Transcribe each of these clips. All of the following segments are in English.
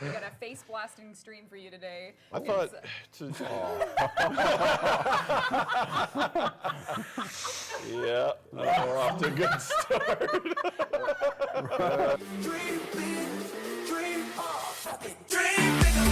we got a face blasting stream for you today. I thought. Yeah, we're off to a good start. Dream big, dream hard, fucking dream bigger.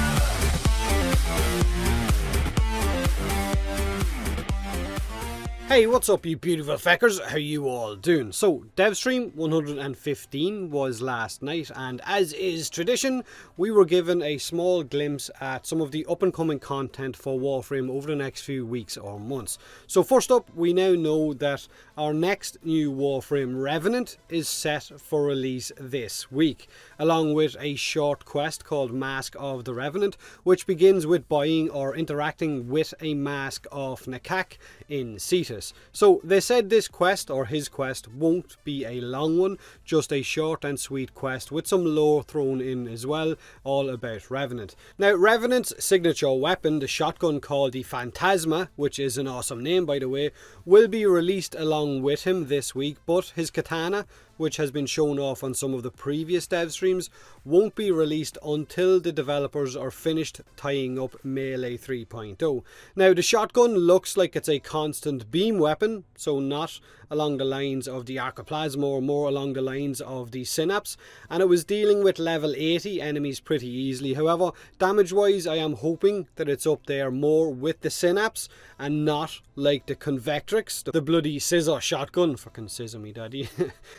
Hey, what's up you beautiful feckers, how you all doing? So, DevStream 115 was last night, and as is tradition, we were given a small glimpse at some of the up and coming content for Warframe over the next few weeks or months. So first up, we now know that our next new Warframe Revenant is set for release this week, along with a short quest called Mask of the Revenant, which begins with buying or interacting with a mask of Nakak in Cetus. So they said this quest, or his quest, won't be a long one, just a short and sweet quest with some lore thrown in as well, all about Revenant. Now, Revenant's signature weapon, the shotgun called the Phantasma, which is an awesome name by the way, will be released along with him this week, but his katana, which has been shown off on some of the previous dev streams, won't be released until the developers are finished tying up Melee 3.0. Now, the shotgun looks like it's a constant beam weapon, so not along the lines of the Arcoplasma or more along the lines of the Synapse, and it was dealing with level 80 enemies pretty easily. However, damage wise I am hoping that it's up there more with the Synapse and not like the Convectrix, the bloody scissor shotgun. Fucking scissor me daddy.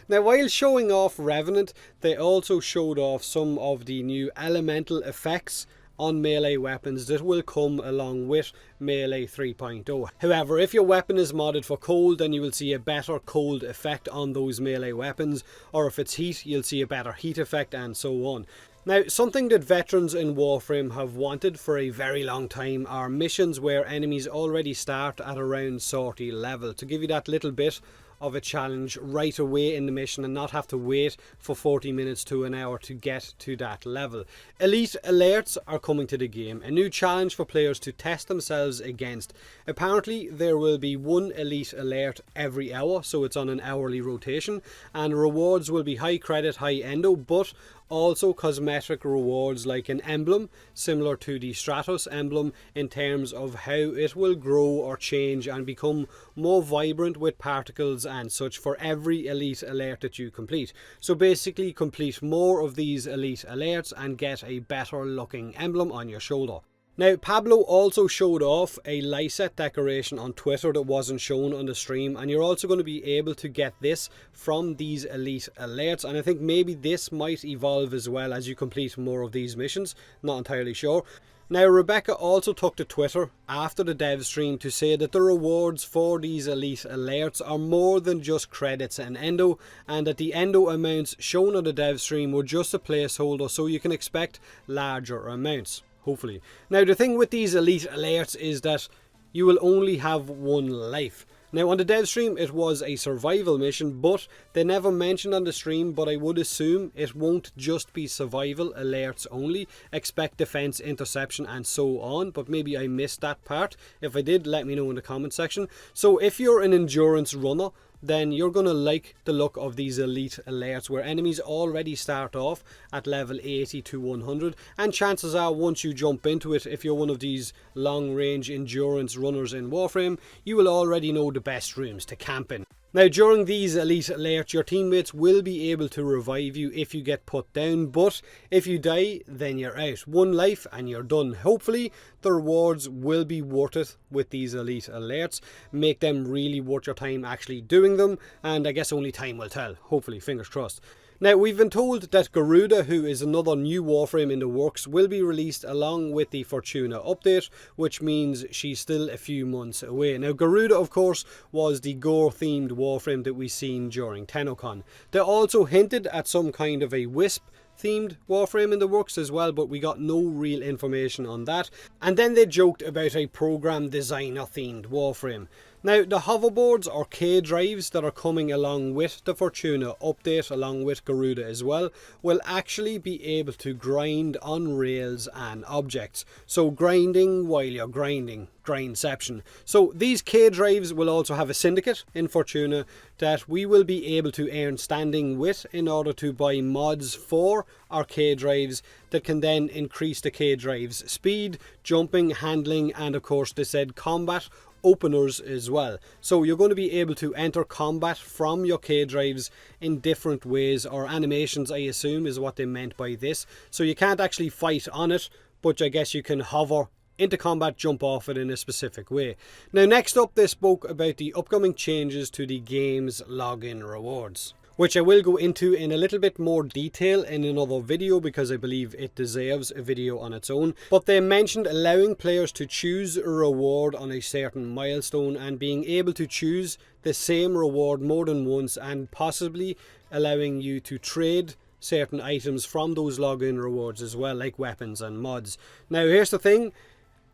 Now, while showing off Revenant, they also showed off some of the new elemental effects on melee weapons that will come along with Melee 3.0. However, if your weapon is modded for cold, then you will see a better cold effect on those melee weapons, or if it's heat, you'll see a better heat effect, and so on. Now, something that veterans in Warframe have wanted for a very long time are missions where enemies already start at around 40 level, to give you that little bit of a challenge right away in the mission and not have to wait for 40 minutes to an hour to get to that level. Elite alerts are coming to the game, a new challenge for players to test themselves against. Apparently there will be one elite alert every hour, so it's on an hourly rotation, and rewards will be high credit, high endo, but also cosmetic rewards like an emblem similar to the Stratos emblem in terms of how it will grow or change and become more vibrant with particles and such for every elite alert that you complete. So basically complete more of these elite alerts and get a better looking emblem on your shoulder. Now, Pablo also showed off a Lyset decoration on Twitter that wasn't shown on the stream, and you're also going to be able to get this from these elite alerts, and I think maybe this might evolve as well as you complete more of these missions, not entirely sure. Now, Rebecca also took to Twitter after the dev stream to say that the rewards for these elite alerts are more than just credits and endo, and that the endo amounts shown on the dev stream were just a placeholder, so you can expect larger amounts. Hopefully. Now, the thing with these elite alerts is that you will only have one life. Now, on the dev stream it was a survival mission, but they never mentioned on the stream, but I would assume it won't just be survival alerts only. Expect defense, interception and so on, but maybe I missed that part. If I did, let me know in the comment section. So if you're an endurance runner, then you're going to like the look of these elite alerts where enemies already start off at level 80 to 100, and chances are once you jump into it, if you're one of these long range endurance runners in Warframe, you will already know the best rooms to camp in. Now, during these elite alerts, your teammates will be able to revive you if you get put down, but if you die, then you're out. One life and you're done. Hopefully, the rewards will be worth it with these elite alerts. Make them really worth your time actually doing them, and I guess only time will tell. Hopefully, fingers crossed. Now, we've been told that Garuda, who is another new Warframe in the works, will be released along with the Fortuna update, which means she's still a few months away. Now, Garuda, of course, was the gore-themed Warframe that we seen during TennoCon. They also hinted at some kind of a Wisp themed Warframe in the works as well, but we got no real information on that. And then they joked about a program designer themed Warframe. Now, the hoverboards or K drives that are coming along with the Fortuna update, along with Garuda as well, will actually be able to grind on rails and objects. So grinding while you're grinding, grindception. So these K drives will also have a syndicate in Fortuna that we will be able to earn standing with in order to buy mods for our K drives that can then increase the K drives speed, jumping, handling, and of course they said combat openers as well. So you're going to be able to enter combat from your K drives in different ways, or animations I assume is what they meant by this. So you can't actually fight on it, but I guess you can hover into combat, jump off it in a specific way. Now next up, they spoke about the upcoming changes to the game's login rewards, which I will go into in a little bit more detail in another video because I believe it deserves a video on its own. But they mentioned allowing players to choose a reward on a certain milestone and being able to choose the same reward more than once, and possibly allowing you to trade certain items from those login rewards as well, like weapons and mods. Now here's the thing.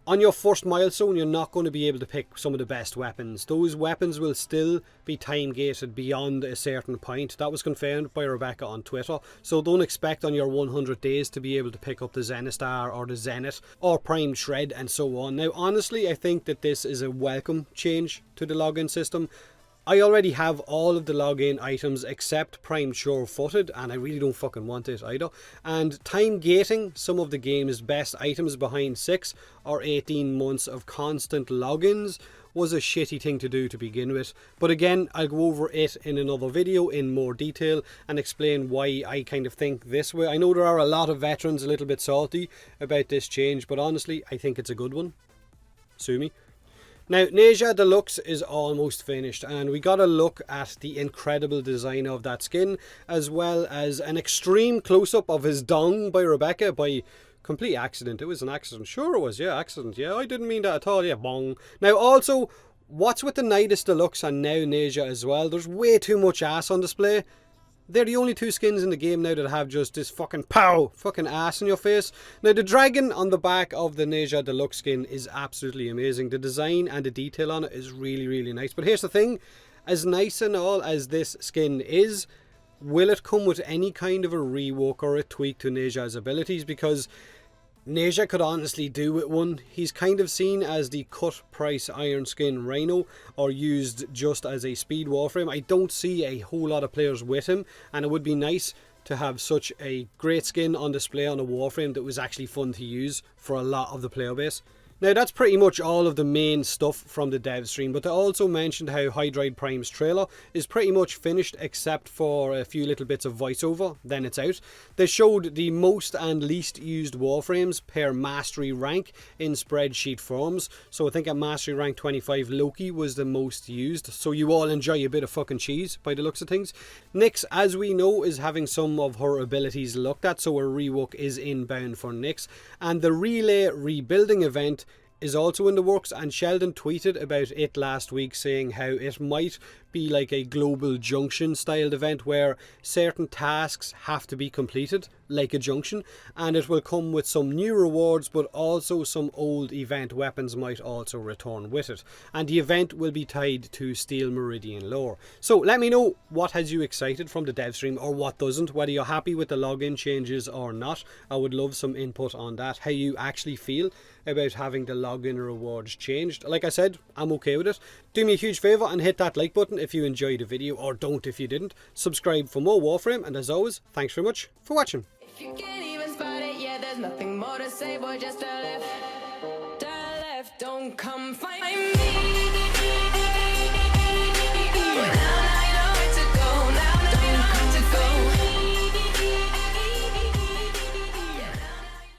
On your first milestone, you're not going to be able to pick some of the best weapons. Those weapons will still be time gated beyond a certain point. That was confirmed by Rebecca on Twitter. So don't expect on your 100 days to be able to pick up the Zenistar or the Zenith or Prime Shred and so on. Now honestly, I think that this is a welcome change to the login system. I already have all of the login items except Prime Sure-Footed, and I really don't fucking want it either. And time gating some of the game's best items behind 6 or 18 months of constant logins was a shitty thing to do to begin with. But again, I'll go over it in another video in more detail and explain why I kind of think this way. I know there are a lot of veterans a little bit salty about this change, but honestly, I think it's a good one. Sue me. Now, Nezha Deluxe is almost finished, and we got a look at the incredible design of that skin, as well as an extreme close-up of his dong by Rebecca by complete accident. It was an accident. Sure it was, yeah, accident. Yeah, I didn't mean that at all. Yeah, bong. Now, also, what's with the Nidus Deluxe and now Nezha as well? There's way too much ass on display. They're the only two skins in the game now that have just this fucking fucking ass in your face. Now the dragon on the back of the Nezha Deluxe skin is absolutely amazing. The design and the detail on it is really nice. But here's the thing, as nice and all as this skin is, will it come with any kind of a rework or a tweak to Nezha's abilities? Because Nezha could honestly do with one. He's kind of seen as the cut price iron skin Rhino, or used just as a speed Warframe. I don't see a whole lot of players with him, and it would be nice to have such a great skin on display on a Warframe that was actually fun to use for a lot of the player base. Now that's pretty much all of the main stuff from the dev stream, but they also mentioned how Hydride Prime's trailer is pretty much finished except for a few little bits of voiceover, then it's out. They showed the most and least used Warframes per mastery rank in spreadsheet forms, so I think at mastery rank 25 Loki was the most used, so you all enjoy a bit of fucking cheese by the looks of things. Nyx, as we know, is having some of her abilities looked at, so a rework is inbound for Nyx, and the Relay rebuilding event is also in the works, and Sheldon tweeted about it last week saying how it might be like a global junction styled event where certain tasks have to be completed like a junction, and it will come with some new rewards, but also some old event weapons might also return with it, and the event will be tied to Steel Meridian lore. So let me know what has you excited from the dev stream or what doesn't, whether you're happy with the login changes or not. I would love some input on that, how you actually feel about having the login rewards changed. Like I said, I'm okay with it. Do me a huge favour and hit that like button if you enjoyed the video, or don't if you didn't. Subscribe for more Warframe, and as always, thanks very much for watching. If you can't even spot it, yeah, there's nothing more to say, boy, just a left, don't come find me.